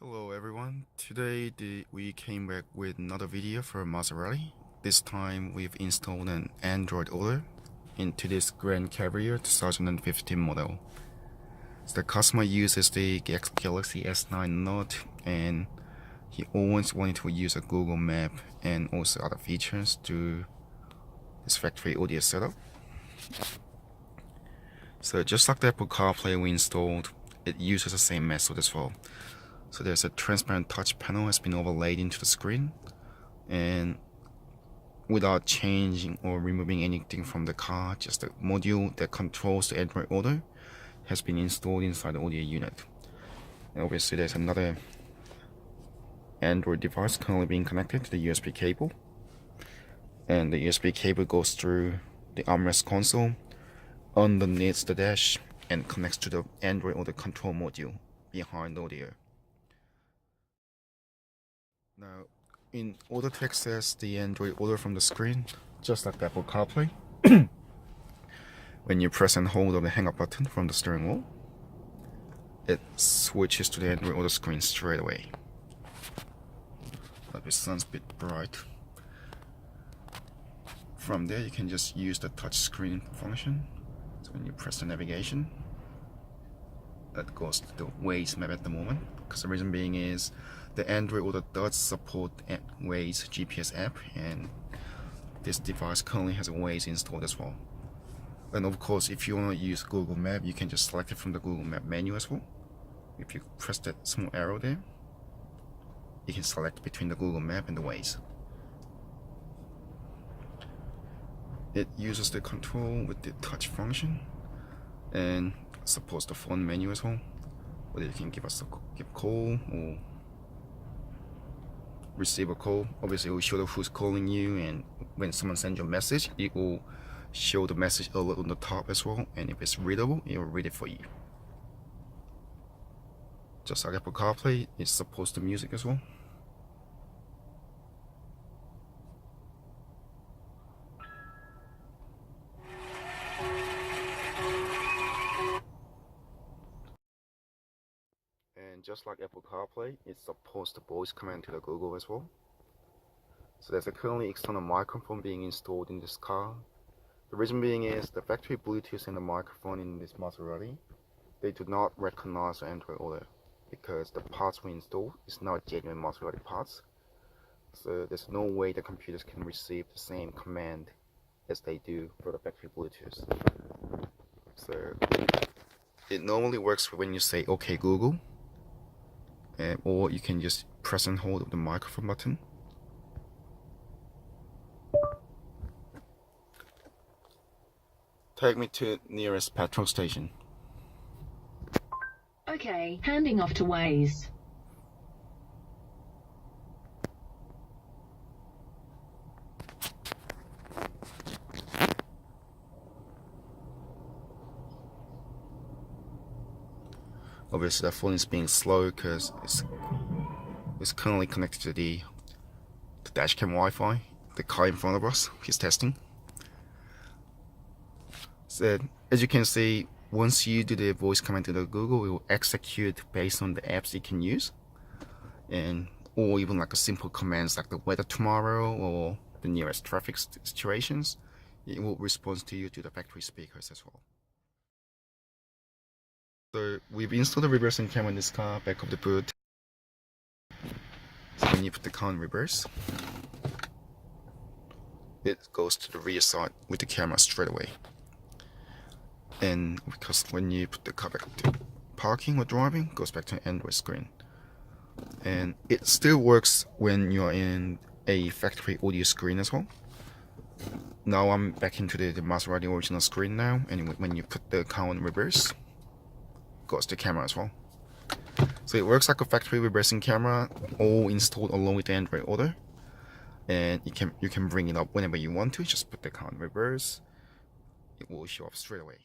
Hello everyone, today we came back with another video for Maserati. This time we've installed an Android Auto into this Grand Cabrio 2015 model. So the customer uses the Galaxy S9 Note and he always wanted to use a Google Map and also other features to this factory audio setup. So just like the Apple CarPlay we installed, it uses the same method as well. So there's a transparent touch panel has been overlaid into the screen, and without changing or removing anything from the car, just the module that controls the Android Auto has been installed inside the audio unit. And obviously there's another Android device currently being connected to the USB cable, and the USB cable goes through the armrest console underneath the dash and connects to the Android Auto control module behind the audio. Now, in order to access the Android Auto from the screen, just like the Apple CarPlay, when you press and hold on the hang up button from the steering wheel, it switches to the Android Auto screen straight away. But the sun's a bit bright. From there, you can just use the touch screen function. So when you press the navigation, that goes to the Waze map at the moment, because the reason being is the Android Auto does support Waze GPS app, and this device currently has a Waze installed as well. And of course, if you want to use Google Map, you can just select it from the Google Map menu as well. If you press that small arrow there, you can select between the Google Map and the Waze. It uses the control with the touch function and supports the phone menu as well, whether you can give a call or receive a call. Obviously it will show who's calling you, and when someone sends you a message, it will show the message alert on the top as well, and if it's readable, it will read it for you. Just like Apple CarPlay, it supports the music as well. And just like Apple CarPlay, it supports the voice command to the Google as well. So there's a currently external microphone being installed in this car. The reason being is the factory Bluetooth and the microphone in this Maserati, they do not recognize the Android Auto because the parts we installed is not genuine Maserati parts. So there's no way the computers can receive the same command as they do for the factory Bluetooth. So it normally works when you say OK Google, or you can just press and hold the microphone button. Take me to nearest petrol station. Okay, handing off to Waze. Obviously the phone is being slow because it's currently connected to the dashcam Wi-Fi. The car in front of us is testing. So as you can see, once you do the voice command to the Google, it will execute based on the apps you can use, or even like a simple commands like the weather tomorrow or the nearest traffic situations. It will respond to you to the factory speakers as well. So we've installed the reversing camera in this car, back of the boot. So when you put the car in reverse, it goes to the rear side with the camera straight away. And because when you put the car back to parking or driving, it goes back to an Android screen. And it still works when you're in a factory audio screen as well. Now I'm back into the Maserati original screen now, and when you put the car in reverse, goes to camera as well. So it works like a factory reversing camera, all installed along with the Android Auto, and you can bring it up whenever you want to. Just put the car in reverse, it will show up straight away.